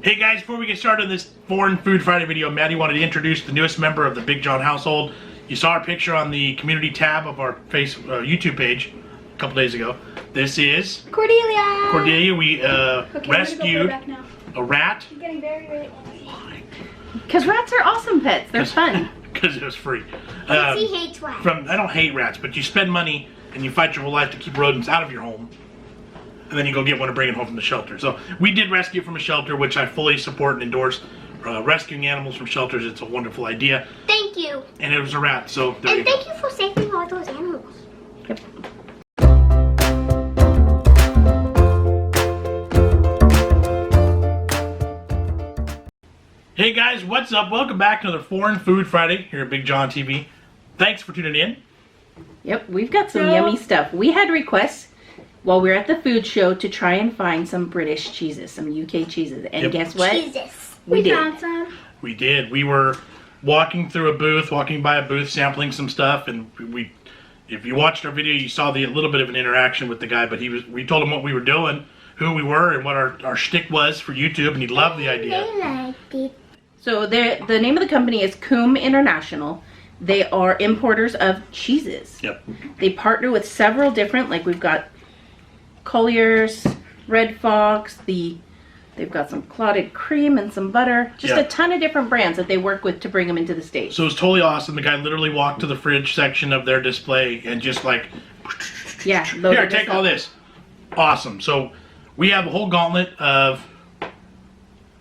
Hey guys, before we get started on this Foreign Food Friday video, Maddie wanted to introduce the newest member of the BigJon household. You saw our picture on the community tab of our YouTube page a couple days ago. This is Cordelia. Cordelia. We Okay, rescued a rat. I'm getting very Because rats are awesome pets. They're fun. Because it was free. he hates rats. I don't hate rats, but you spend money and you fight your whole life to keep rodents out of your home. And then you go get one and bring it home from the shelter. So we did rescue from a shelter, which I fully support and endorse. Rescuing animals from shelters, it's a wonderful idea. Thank you. And it was a rat, so there you thank go. you for saving all those animals. Yep. Hey guys, what's up? Welcome back to another Foreign Food Friday here at BigJon TV. Thanks for tuning in. Yep, we've got some yummy stuff. We had requests while we were at the food show to try and find some British cheeses, some UK cheeses. And guess what? Jesus. We did. Found some. We did. We were walking by a booth, sampling some stuff, and if you watched our video, you saw a little bit of an interaction with the guy, but we told him what we were doing, who we were, and what our shtick was for YouTube, and he loved the idea. They liked it. So the name of the company is Coombe International. They are importers of cheeses. Yep. They partner with several different, like we've got Collier's, Red Fox, they've got some clotted cream and some butter. Just a ton of different brands that they work with to bring them into the States. So it was totally awesome. The guy literally walked to the fridge section of their display and just like, yeah, here, take all this. Awesome. So we have a whole gauntlet of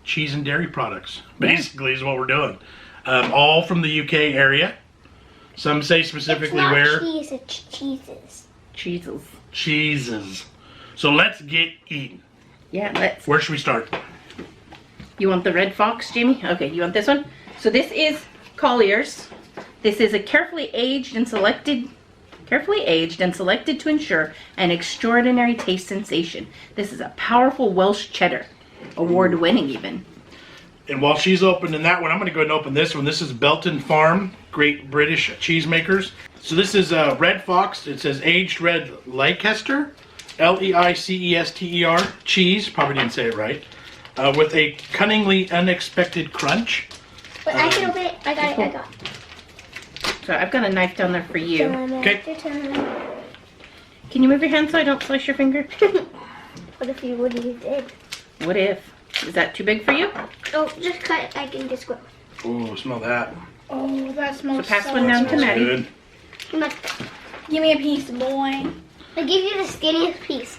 cheese and dairy products, basically, is what we're doing. All from the UK area. Some say specifically it's not where. cheese, it's cheeses. Cheeses. So let's get eating. Yeah, let's. Where should we start? You want the Red Fox, Jamie? Okay, you want this one? So this is Collier's. This is a carefully aged and selected to ensure an extraordinary taste sensation. This is a powerful Welsh cheddar, award-winning even. And while she's opening that one, I'm going to go ahead and open this one. This is Belton Farm, Great British Cheesemakers. So this is Red Fox. It says aged red Leicester, Leicester cheese. Probably didn't say it right. With a cunningly unexpected crunch. But I can open it. I got it. So I've got a knife down there for you. Okay. Can you move your hand so I don't slice your finger? What if you did? What if? Is that too big for you? Oh, just cut it. I can just go. Ooh, smell that. Oh, that smells So pass one down to Maddie. Good. Give me a piece, boy. I give you the skinniest piece.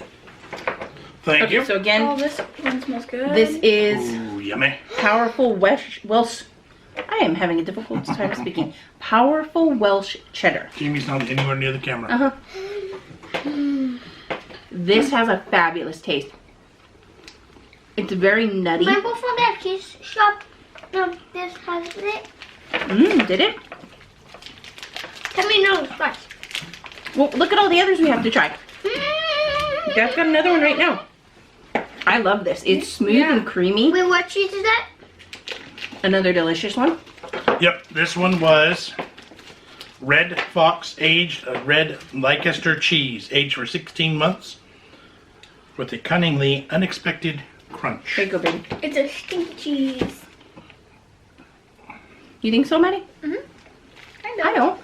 Thank you. So again, Oh, this one smells good. this is Ooh, yummy. powerful Welsh. I am having a difficult time speaking. Powerful Welsh cheddar. Jamie's not anywhere near the camera. This has a fabulous taste. It's very nutty. Remember from that cheese shop? This has it. Did it? Tell me no first. Well, look at all the others we have to try. Dad's got another one right now. I love this. It's smooth and creamy. Wait, what cheese is that? Another delicious one. Yep, this one was Red Fox aged red Leicester cheese, aged for 16 months, with a cunningly unexpected crunch. There you go, baby. It's a stinky cheese. You think so, Maddie? I don't.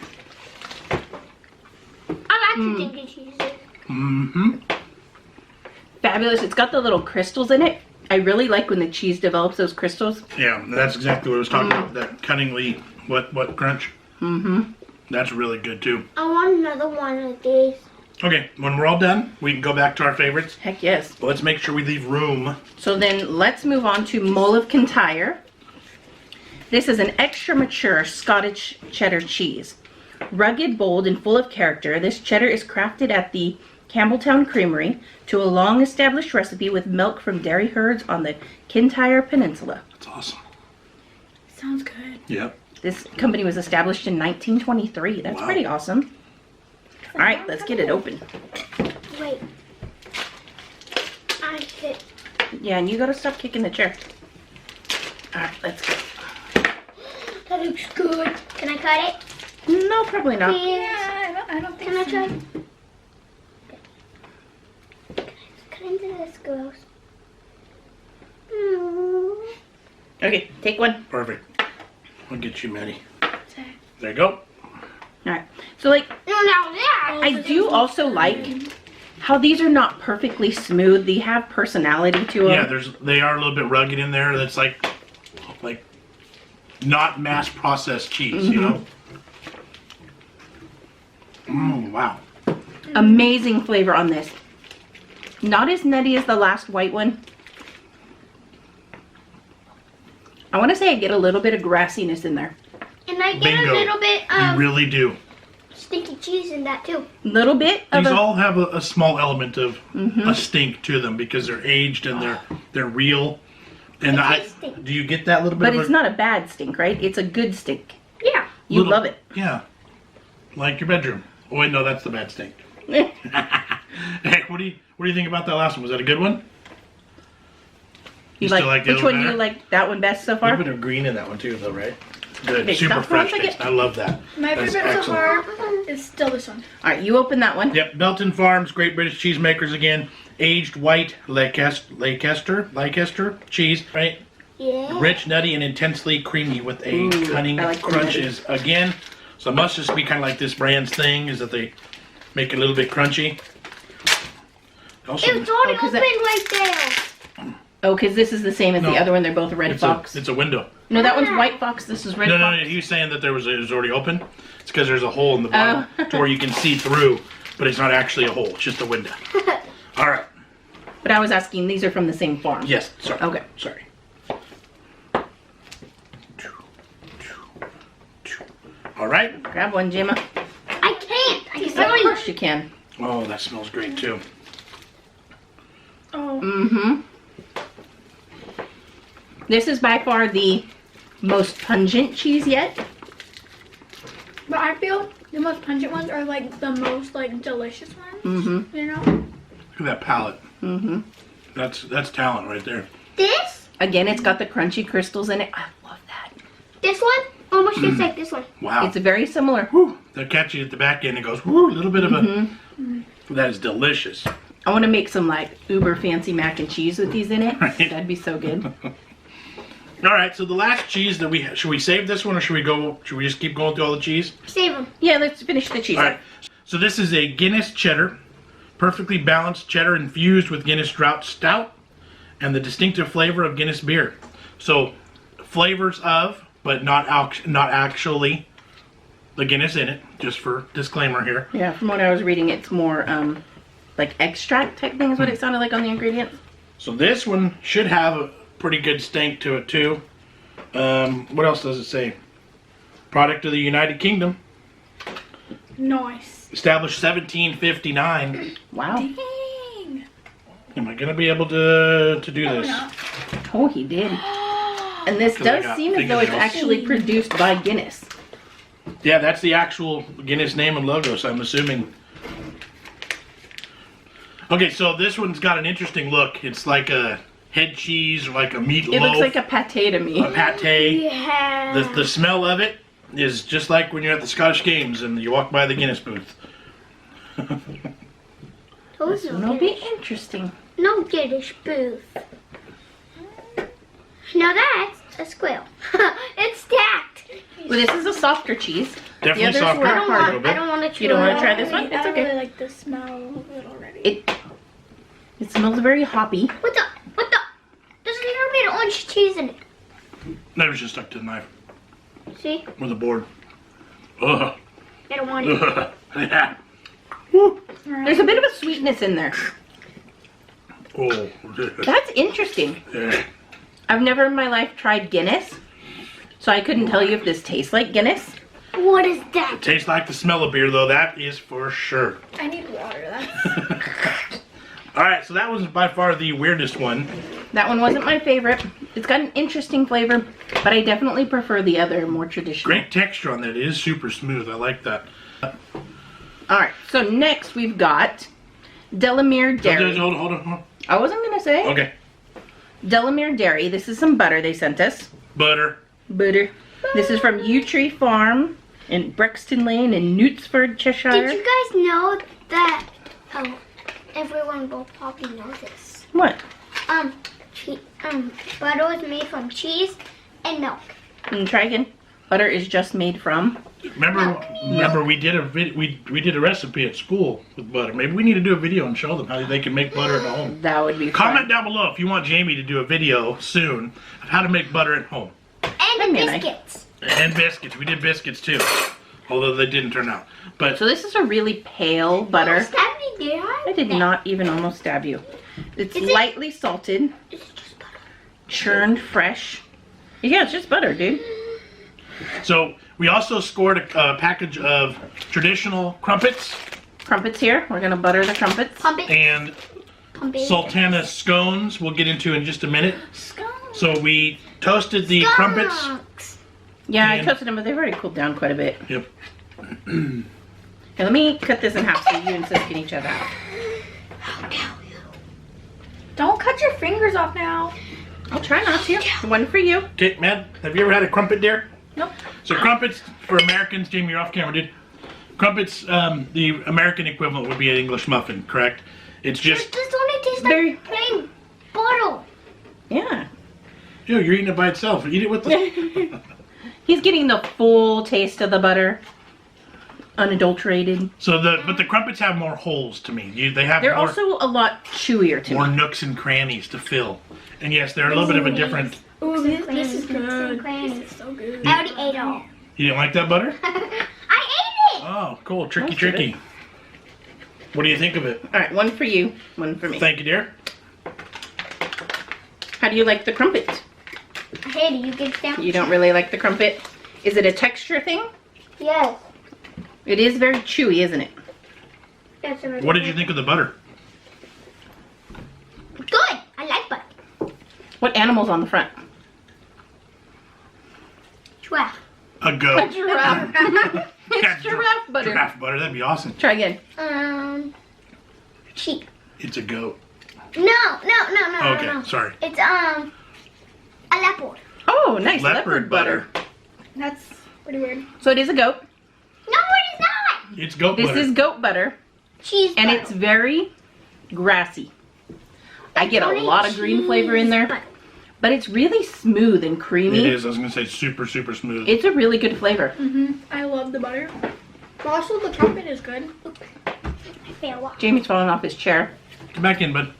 I like the stinky cheeses. Fabulous. It's got the little crystals in it. I really like when the cheese develops those crystals. Yeah, that's exactly what I was talking about. That cunningly what crunch. That's really good too. I want another one of these. Okay, when we're all done, we can go back to our favorites. Heck yes. But let's make sure we leave room. So then let's move on to Mull of Kintyre. This is an extra mature Scottish cheddar cheese. Rugged, bold, and full of character, this cheddar is crafted at the Campbelltown Creamery to a long-established recipe with milk from dairy herds on the Kintyre Peninsula. That's awesome. Sounds good. Yep. This company was established in 1923. That's pretty awesome. All right, let's get it open. Wait. I hit. Yeah, and you gotta stop kicking the chair. All right, let's go. That looks good. Can I cut it? No, probably not. Yeah, I don't think so. Can I try? Cut into this, girls. Okay, take one. Perfect. I'll get you, Maddie. There you go. Alright. So like, No, now that. I do also like how these are not perfectly smooth. They have personality to them. Yeah, they are a little bit rugged in there. That's like not mass processed cheese, you know? Wow. Amazing flavor on this. Not as nutty as the last white one. I want to say I get a little bit of grassiness in there. And I get Bingo. a little bit You of really do. stinky cheese in that too. Little bit of These a, all have a small element of a stink to them because they're aged and they're real. And It tastes stink. do you get that little bit but of it's not a bad stink, right? It's a good stink. Yeah. You little- love it. Yeah. Like your bedroom. Oh wait, no, that's the bad stink. Hey, what do you think about that last one? Was that a good one? You still like, like the which other one do you better? like that one best so A far? little bit of green in that one too, though, right? Good. Okay, Super stop fresh for 1 taste. second. I love that. My That's favorite so excellent. far is still this one. Alright, you open that one. Yep, Belton Farms, Great British Cheesemakers again. Aged white Leicester cheese, right? Yeah. Rich, nutty, and intensely creamy with a Ooh, cunning I like the crunches again. So it must just be kind of like this brand's thing, is that they make it a little bit crunchy. Also, It's already 'cause open that- right there. Oh, because this is the same as No. the other one. They're both red fox. it's a window. No, that one's white fox. This is red No, fox. he was saying that it was already open. It's because there's a hole in the bottom to where you can see through, but it's not actually a hole. It's just a window. All right. But I was asking, these are from the same farm. Yes. Sorry. Okay. Sorry. All right. Grab one, Gemma. I can't. I can Of only. course you can. Oh, that smells great too. Oh. Mm-hmm. This is by far the most pungent cheese yet. But I feel the most pungent ones are like the most like delicious ones. Mm-hmm. You know? Look at that palate. Mm-hmm. That's talent right there. This? Again, it's got the crunchy crystals in it. I love that. This one? Almost just like this one. Wow. It's very similar. Whew. They're catchy at the back end. It goes, whoo, a little bit of a. That is delicious. I want to make some like uber fancy mac and cheese with these in it. Right. That'd be so good. All right, so the last cheese that should we save this one or should we just keep going through all the cheese? Save them. Yeah, let's finish the cheese. All right. So this is a Guinness cheddar, perfectly balanced cheddar infused with Guinness Drought Stout and the distinctive flavor of Guinness beer. So flavors of, but not actually the Guinness in it, just for disclaimer here. Yeah, from what I was reading, it's more like extract type thing is what it sounded like on the ingredients. So this one should have a pretty good stink to it too. What else does it say? Product of the United Kingdom. Nice. Established 1759. Wow. Dang. Am I gonna be able to do Oh, this? no. Oh, he did. And this 'Cause I does got seem as though it's fingernails. actually produced by Guinness. Yeah, that's the actual Guinness name and logo, so I'm assuming. Okay, so this one's got an interesting look. It's like a head cheese or like a meatloaf. It looks like a pate to me. a pate. Yeah. The smell of it is just like when you're at the Scottish Games and you walk by the Guinness booth. Those It'll be interesting. No British booth. Now that's a squirrel. It's stacked. Well, this is a softer cheese. Definitely others softer. were I don't hard. want. I don't want to try. You don't wanna try this one? I It's don't okay. really like the smell of it already. It smells very hoppy. What the? There's a little bit of orange cheese in it. That was just stuck to the knife See? or the board. Ugh. I don't want it. Ugh. Yeah. There's a bit of a sweetness in there. Oh. That's interesting. Yeah. I've never in my life tried Guinness, so I couldn't tell you if this tastes like Guinness. What is that? Tastes like the smell of beer, though. That is for sure. I need water. That's All right, so that was by far the weirdest one. That one wasn't my favorite. It's got an interesting flavor, but I definitely prefer the other, more traditional. Great texture on that. It is super smooth. I like that. All right, so next we've got Delamere Dairy. Hold on. I wasn't going to say. Okay. Delamere Dairy. This is some butter they sent us. Butter. Butter. This is from Yew Tree Farm in Brexton Lane in Knutsford, Cheshire. Did you guys know that? Oh, everyone will probably know this. What? Butter was made from cheese, and milk. And try again. Butter is just made from. Remember we did we did a recipe at school with butter. Maybe we need to do a video and show them how they can make butter at home. That would be fun. Comment down below if you want Jamie to do a video soon of how to make butter at home. And the biscuits. And biscuits. We did biscuits too. Although they didn't turn out. But So this is a really pale butter. Almost stab me, did I? I did not even almost stab you. It's Is it- lightly salted, It's just butter. churned fresh. Yeah, it's just butter, dude. so we also scored a package of traditional crumpets Crumpets here. We're gonna butter the crumpets. Pump it. and Pump it. sultana scones we'll get into in just a minute. Skunks. So we toasted the crumpets. Skunks. Yeah, I And- toasted them, but they've already cooled down quite a bit. Yep. Here, let me cut this in half so you and Sis can each other out. How dare you? Don't cut your fingers off now. I'll try not to. One for you. Okay, Matt, have you ever had a crumpet, dear? Nope. So crumpets for Americans, Jamie, you're off camera, dude. Crumpets, the American equivalent would be an English muffin, correct? It's just, This only tastes Very- like plain butter. Yeah. yo, you're eating it by itself. Eat it with the... He's getting the full taste of the butter. Unadulterated. But the crumpets have more holes to me. They have They're more, also a lot chewier to more me. nooks and crannies to fill. And yes, they're a little bit of a different... Ooh, this is Crannies, good. crannies. This is so good. I already ate it all. You didn't like that butter? I ate it. Oh, cool. Tricky, Most of it. tricky. What do you think of it? All right, one for you, one for me. Thank you, dear. How do you like the crumpet? Hey, do you get down? You don't really like the crumpet? Is it a texture thing? Yes. It is very chewy, isn't it? Yes. What did you think of the butter? Good. I like butter. What animal's on the front? Giraffe. A goat. Giraffe. Yeah, It's giraffe butter. Giraffe butter, that'd be awesome. Try again. Sheep. It's a goat. No. Okay, no. sorry. It's a leopard. Oh, nice. Leopard butter. That's pretty weird. So it is a goat. No, it is not. It's goat This butter. is goat butter. Cheese And butter. it's very grassy. I get a Only lot of green flavor in there. cheese butter. But it's really smooth and creamy. It is. I was going to say super, super smooth. It's a really good flavor. I love the butter. But also the trumpet is good. I fail. Jamie's falling off his chair. Come back in, bud.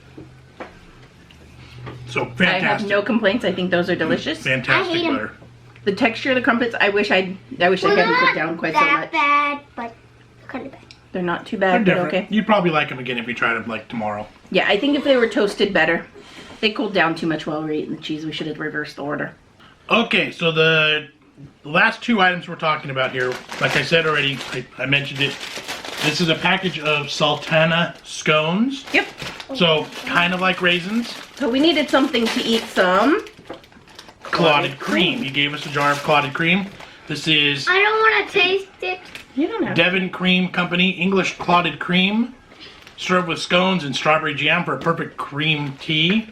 So, I have fantastic. no complaints. I think those are delicious. I Fantastic hate 'em. butter. The texture of the crumpets, I wish I hadn't put down quite so that much. bad, but kind of bad. They're not too They're bad, but different. okay. You'd probably like them again if you tried them like tomorrow. Yeah, I think if they were toasted better. They cooled down too much while we were eating the cheese. We should have reversed the order. Okay, so the last two items we're talking about here, like I said already, I mentioned it. This is a package of sultana scones. Yep. So, kind of like raisins. So we needed something to eat some. Clotted cream. He gave us a jar of clotted cream. This is I don't want to taste it. You don't have Devon Cream Company English clotted cream. Served with scones and strawberry jam for a perfect cream tea.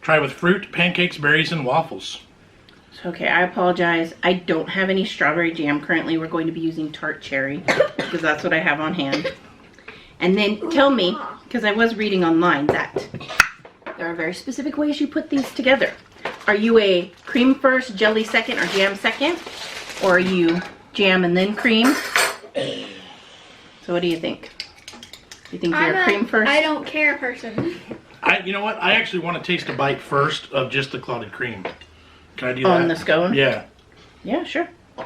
Try with fruit, pancakes, berries, and waffles. Okay, I apologize. I don't have any strawberry jam currently. We're going to be using tart cherry because that's what I have on hand. And then tell me, because I was reading online that there are very specific ways you put these together. Are you a cream first, jelly second, or jam second? Or are you jam and then cream? So what do you think? You think you're a cream first? I don't care person. You know what? I actually want to taste a bite first of just the clotted cream. Can I do that? On the scone? Yeah. Yeah, sure. Go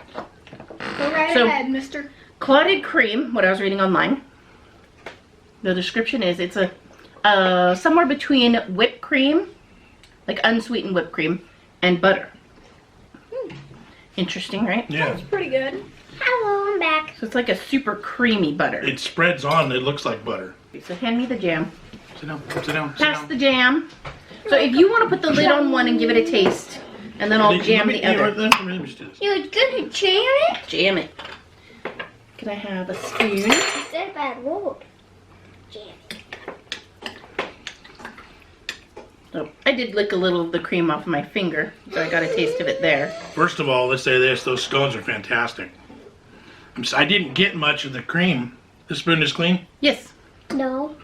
right So- ahead, mister. Clotted cream, what I was reading online. The description is it's a somewhere between whipped cream, like unsweetened whipped cream, and butter. Interesting, right? Yeah. It's pretty good. Hello, I'm back. So it's like a super creamy butter. It spreads on. It looks like butter. So hand me the jam. Sit down. Sit down. Sit Pass down. the jam. So if you want to put the lid on one and give it a taste, and then I'll jam the other. Let me just do this. You're gonna jam it? Jam it. Can I have a spoon? Is that a bad word? Jam it. So I did lick a little of the cream off my finger, so I got a taste of it there. First of all, let's say this. Those scones are fantastic. I didn't get much of the cream. The spoon is clean? Yes. No.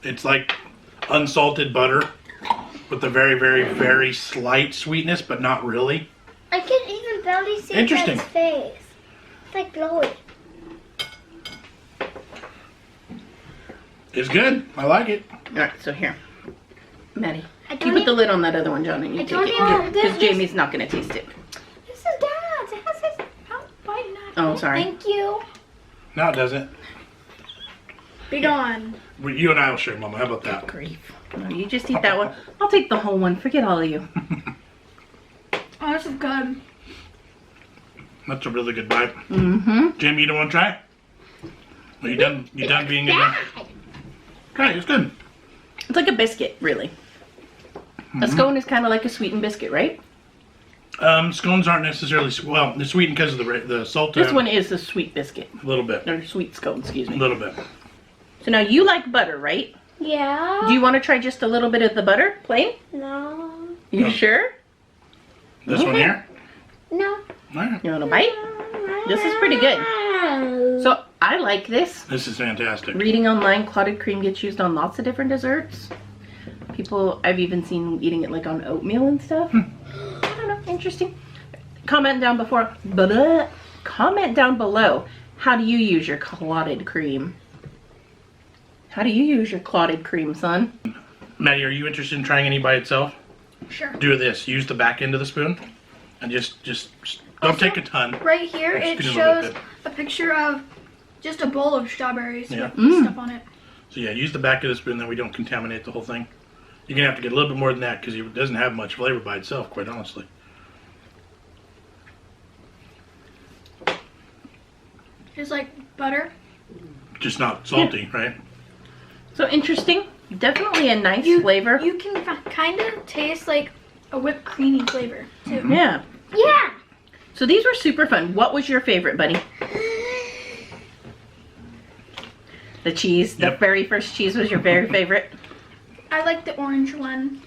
It's like unsalted butter with a very, very, very slight sweetness, but not really. I can even barely see Interesting. Dad's face. It's like glowing. It's good. I like it. Alright, so here. Maddie. I You don't put the even- lid on that other one, John, and you I take don't it. even- Because Jamie's not going to taste it. This is Dad's. It has his bite knife. Oh, sorry. Thank you. No, it doesn't. BigJon. You and I will share, Mama. How about that? Grief. No, you just eat that one. I'll take the whole one. Forget all of you. Oh, this is good. That's a really good bite. Mm-hmm. Jamie, you don't want to try it? Are you done? You done being in there? Try it. It's good. It's like a biscuit, really. A scone is kind of like a sweetened biscuit, right? Scones aren't necessarily well. They're sweetened because of the salt. This one is a sweet biscuit. A little bit. Or sweet scone, excuse A me. little bit. So now you like butter, right? Yeah. Do you want to try just a little bit of the butter, plain? No. You No. sure? This one here. No. All right. You want a bite? This is pretty good. So I like this. This is fantastic. Reading online, clotted cream gets used on lots of different desserts. People, I've even seen eating it like on oatmeal and stuff. I don't know, interesting. Comment down comment down below. How do you use your clotted cream? How do you use your clotted cream, son? Maddie, are you interested in trying any by itself? Sure. Do this. Use the back end of the spoon, and just don't take a ton. Right here, Just it give me a little shows bit. a picture of just a bowl of strawberries Yeah. with stuff on it. So yeah, use the back of the spoon, then we don't contaminate the whole thing. You're gonna have to get a little bit more than that because it doesn't have much flavor by itself, quite honestly. It's like butter. Just not salty, right? So interesting. Definitely a nice You- flavor. You can kind of taste like a whipped creamy flavor too. Yeah. Yeah. So these were super fun. What was your favorite, buddy? The cheese. The Yep. very first cheese was your very favorite. I like the orange one.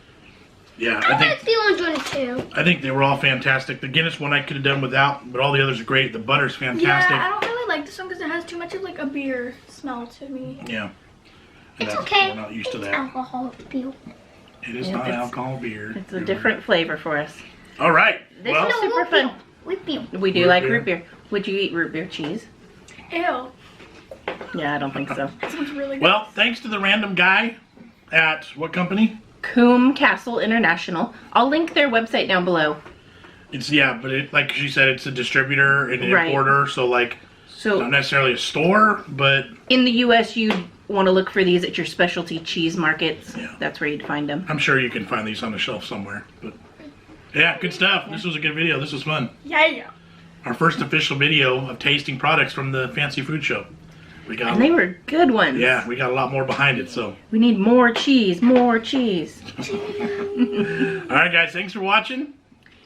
Yeah, I I think like the orange one too. I think they were all fantastic. The Guinness one I could have done without, but all the others are great. The butter's fantastic. Yeah, I don't really like this one because it has too much of like a beer smell to me. Yeah. And It's that's- okay. We're not used to It's that. alcohol. Bill. It is Yeah, not it's- alcohol beer. It's a different flavor for us. All right. This Well, is super root fun. beer. Root beer. We do Root like beer. root beer. Would you eat root beer cheese? Ew. Yeah, I don't think so. This one's really good. well, thanks to the random guy at what company? Coombe Castle International. I'll link their website down below. It's but it, like she said, it's a distributor and an Right. importer, so like So not necessarily a store, but in the US, you want to look for these at your specialty cheese markets. Yeah. That's where you'd find them. I'm sure you can find these on the shelf somewhere. But yeah, good stuff. This was a good video. This was fun. Yeah. Our first official video of tasting products from the fancy food show. We got And they were good ones. yeah, we got a lot more behind it. So We need more cheese, more cheese. all right, guys, thanks for watching.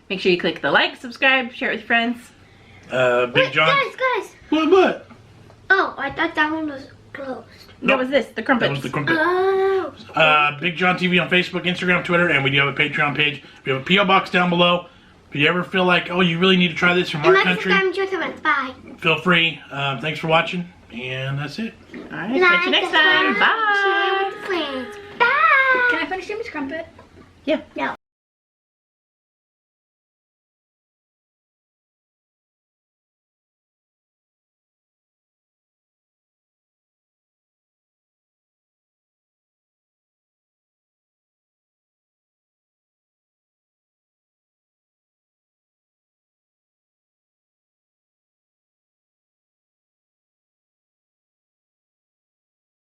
Make sure you click the like, subscribe, share it with your friends. Big Wait, John. guys. What? Oh, I thought that one was closed. That was this, the That crumpets. was the Crumpet. Oh. BigJon TV on Facebook, Instagram, Twitter, and we do have a Patreon page. We have a P.O. Box down below. If you ever feel like, oh, you really need to try this from And our like, country, subscribe, and share. Bye. feel free. Thanks for watching, and that's it. All right, catch you next time. Bye. Share with friends. Bye. Can I finish Jimmy's crumpet? Yeah. No.